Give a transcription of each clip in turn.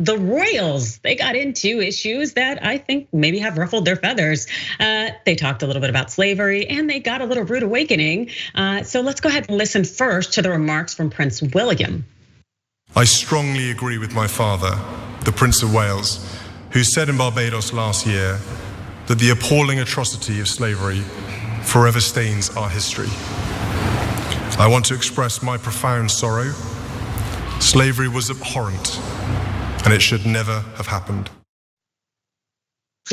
the royals. They got into issues that I think maybe have ruffled their feathers. They talked a little bit about slavery and they got a little rude awakening. So let's go ahead and listen first to the remarks from Prince William. I strongly agree with my father, the Prince of Wales, who said in Barbados last year that the appalling atrocity of slavery forever stains our history. I want to express my profound sorrow. Slavery was abhorrent, and it should never have happened.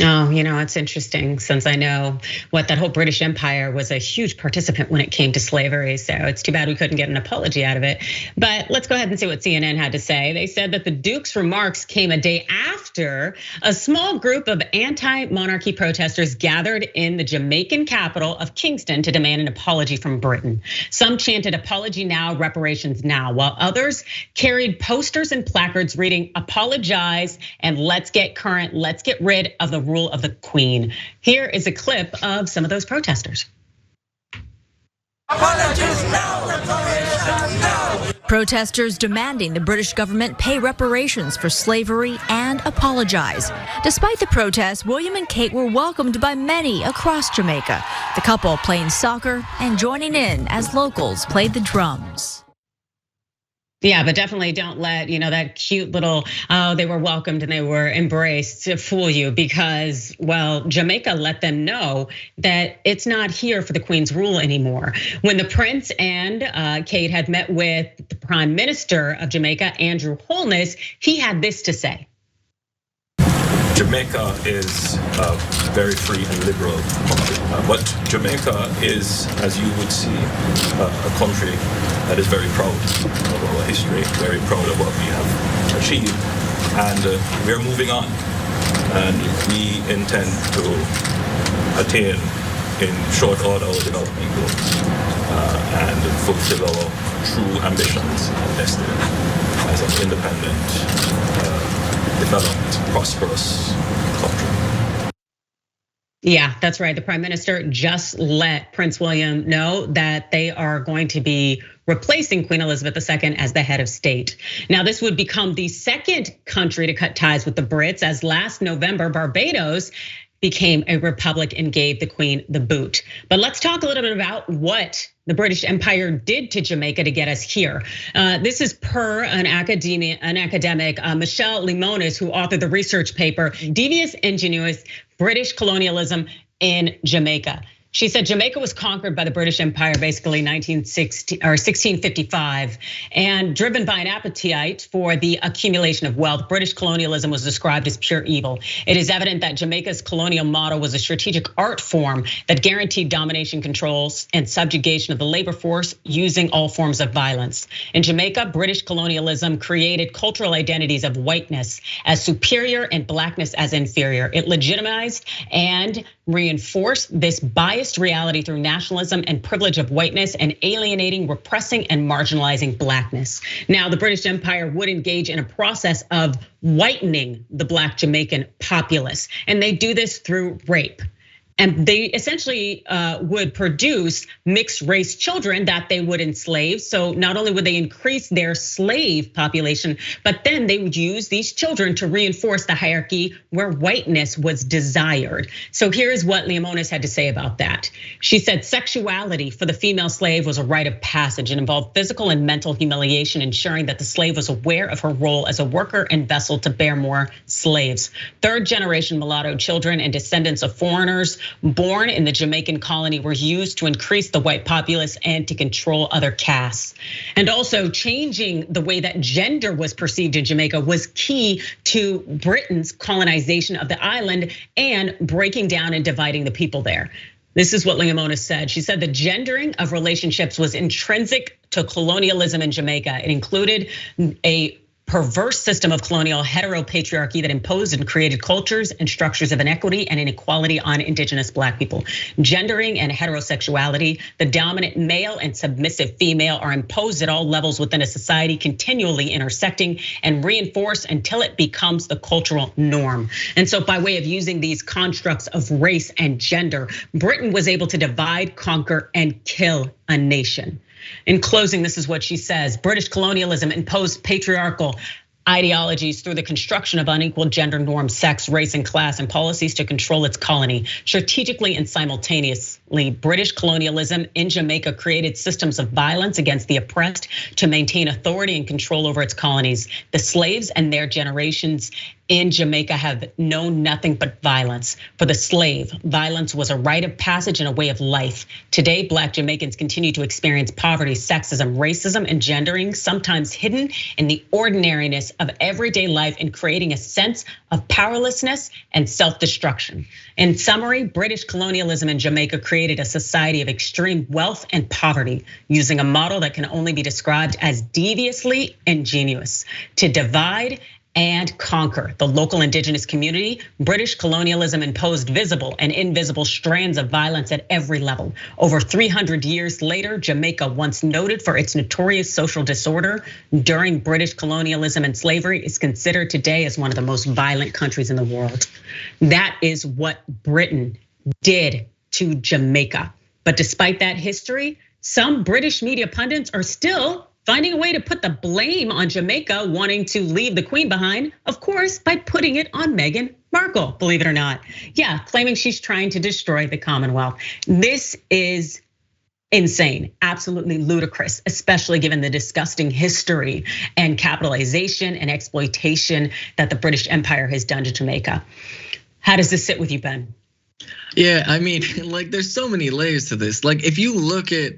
Oh, it's interesting since I know that whole British Empire was a huge participant when it came to slavery. So it's too bad we couldn't get an apology out of it. But let's go ahead and see what CNN had to say. They said that the Duke's remarks came a day after a small group of anti-monarchy protesters gathered in the Jamaican capital of Kingston to demand an apology from Britain. Some chanted apology now, reparations now, while others carried posters and placards reading apologize and let's get current, let's get rid of the rule of the Queen. Here is a clip of some of those protesters. Apologies now, reparations now. Protesters demanding the British government pay reparations for slavery and apologize. Despite the protests, William and Kate were welcomed by many across Jamaica. The couple playing soccer and joining in as locals played the drums. Yeah, but definitely don't let that cute little they were welcomed and they were embraced to fool you, because Jamaica let them know that it's not here for the Queen's rule anymore. When the Prince and Kate had met with the Prime Minister of Jamaica, Andrew Holness, he had this to say. Jamaica is a very free and liberal country, but Jamaica is, as you would see, a country that is very proud of our history, very proud of what we have achieved, and we are moving on, and we intend to attain in short order our development goals and fulfill our true ambitions and destiny as an independent, developed, prosperous country. Yeah, that's right. The Prime Minister just let Prince William know that they are going to be replacing Queen Elizabeth II as the head of state. Now, this would become the second country to cut ties with the Brits, as last November, Barbados became a republic and gave the Queen the boot. But let's talk a little bit about what the British Empire did to Jamaica to get us here. This is per an academic, Michelle Limones, who authored the research paper, Devious Ingenious British Colonialism in Jamaica. She said Jamaica was conquered by the British Empire basically 1655, and driven by an appetite for the accumulation of wealth, British colonialism was described as pure evil. It is evident that Jamaica's colonial model was a strategic art form that guaranteed domination, controls, and subjugation of the labor force using all forms of violence. In Jamaica, British colonialism created cultural identities of whiteness as superior and blackness as inferior. It legitimized and reinforced this biased reality through nationalism and privilege of whiteness, and alienating, repressing, and marginalizing blackness. Now, the British Empire would engage in a process of whitening the Black Jamaican populace, and they do this through rape. And they essentially would produce mixed race children that they would enslave. So not only would they increase their slave population, but then they would use these children to reinforce the hierarchy where whiteness was desired. So here's what Limones had to say about that. She said sexuality for the female slave was a rite of passage. It involved physical and mental humiliation, ensuring that the slave was aware of her role as a worker and vessel to bear more slaves. Third generation mulatto children and descendants of foreigners born in the Jamaican colony were used to increase the white populace and to control other castes. And also changing the way that gender was perceived in Jamaica was key to Britain's colonization of the island and breaking down and dividing the people there. This is what Limones said. She said the gendering of relationships was intrinsic to colonialism in Jamaica. It included a perverse system of colonial heteropatriarchy that imposed and created cultures and structures of inequity and inequality on indigenous Black people. Gendering and heterosexuality, the dominant male and submissive female, are imposed at all levels within a society, continually intersecting and reinforced until it becomes the cultural norm. And so by way of using these constructs of race and gender, Britain was able to divide, conquer, and kill a nation. In closing, this is what she says: British colonialism imposed patriarchal ideologies through the construction of unequal gender norms, sex, race, and class, and policies to control its colony. Strategically and simultaneously, British colonialism in Jamaica created systems of violence against the oppressed to maintain authority and control over its colonies. The slaves and their generations in Jamaica have known nothing but violence. For the slave, violence was a rite of passage and a way of life. Today, Black Jamaicans continue to experience poverty, sexism, racism, and gendering, sometimes hidden in the ordinariness of everyday life and creating a sense of powerlessness and self-destruction. In summary, British colonialism in Jamaica created a society of extreme wealth and poverty, using a model that can only be described as deviously ingenious to divide and conquer the local indigenous community. British colonialism imposed visible and invisible strands of violence at every level. Over 300 years later, Jamaica, once noted for its notorious social disorder during British colonialism and slavery, is considered today as one of the most violent countries in the world. That is what Britain did to Jamaica. But despite that history, some British media pundits are still finding a way to put the blame on Jamaica wanting to leave the Queen behind, of course, by putting it on Meghan Markle, believe it or not. Yeah, claiming she's trying to destroy the Commonwealth. This is insane, absolutely ludicrous, especially given the disgusting history and capitalization and exploitation that the British Empire has done to Jamaica. How does this sit with you, Ben? Yeah, I mean, like there's so many layers to this. Like if you look at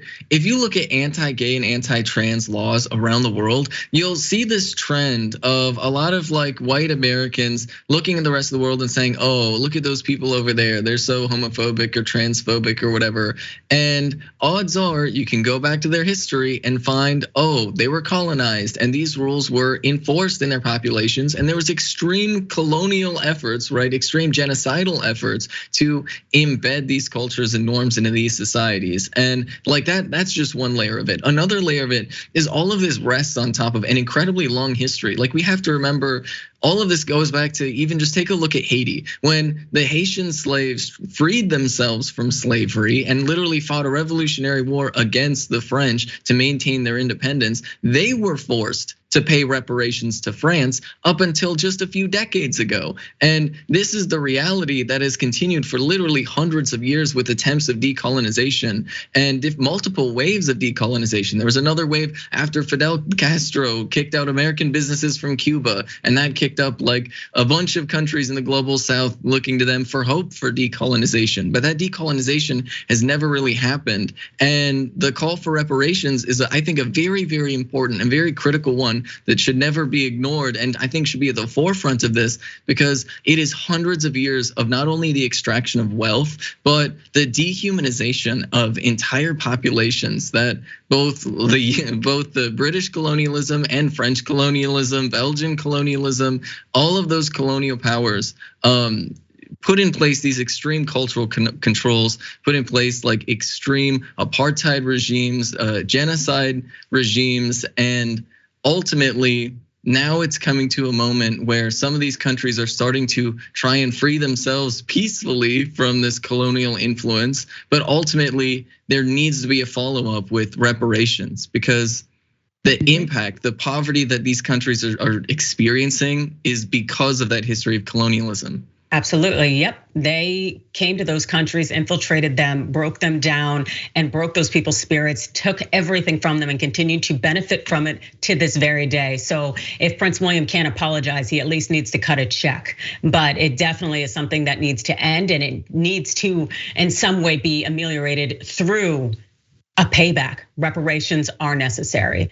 anti-gay and anti-trans laws around the world, you'll see this trend of a lot of like white Americans looking at the rest of the world and saying, "Oh, look at those people over there. They're so homophobic or transphobic or whatever." And odds are you can go back to their history and find, oh, they were colonized and these rules were enforced in their populations, and there was extreme colonial efforts, right? Extreme genocidal efforts to embed these cultures and norms into these societies. And like that's just one layer of it. Another layer of it is all of this rests on top of an incredibly long history. Like we have to remember, all of this goes back to even just take a look at Haiti. When the Haitian slaves freed themselves from slavery and literally fought a revolutionary war against the French to maintain their independence, they were forced to pay reparations to France up until just a few decades ago. And this is the reality that has continued for literally hundreds of years with attempts of decolonization and multiple waves of decolonization. There was another wave after Fidel Castro kicked out American businesses from Cuba, and that kicked up like a bunch of countries in the global south looking to them for hope for decolonization. But that decolonization has never really happened. And the call for reparations is, I think, a very, very important and very critical one that should never be ignored, and I think should be at the forefront of this, because it is hundreds of years of not only the extraction of wealth, but the dehumanization of entire populations that both the British colonialism and French colonialism, Belgian colonialism, all of those colonial powers put in place these extreme cultural controls, put in place like extreme apartheid regimes, genocide regimes, and ultimately, now it's coming to a moment where some of these countries are starting to try and free themselves peacefully from this colonial influence. But ultimately, there needs to be a follow-up with reparations, because the impact, the poverty that these countries are experiencing is because of that history of colonialism. Absolutely, yep. They came to those countries, infiltrated them, broke them down, and broke those people's spirits, took everything from them and continued to benefit from it to this very day. So if Prince William can't apologize, he at least needs to cut a check. But it definitely is something that needs to end, and it needs to in some way be ameliorated through a payback. Reparations are necessary.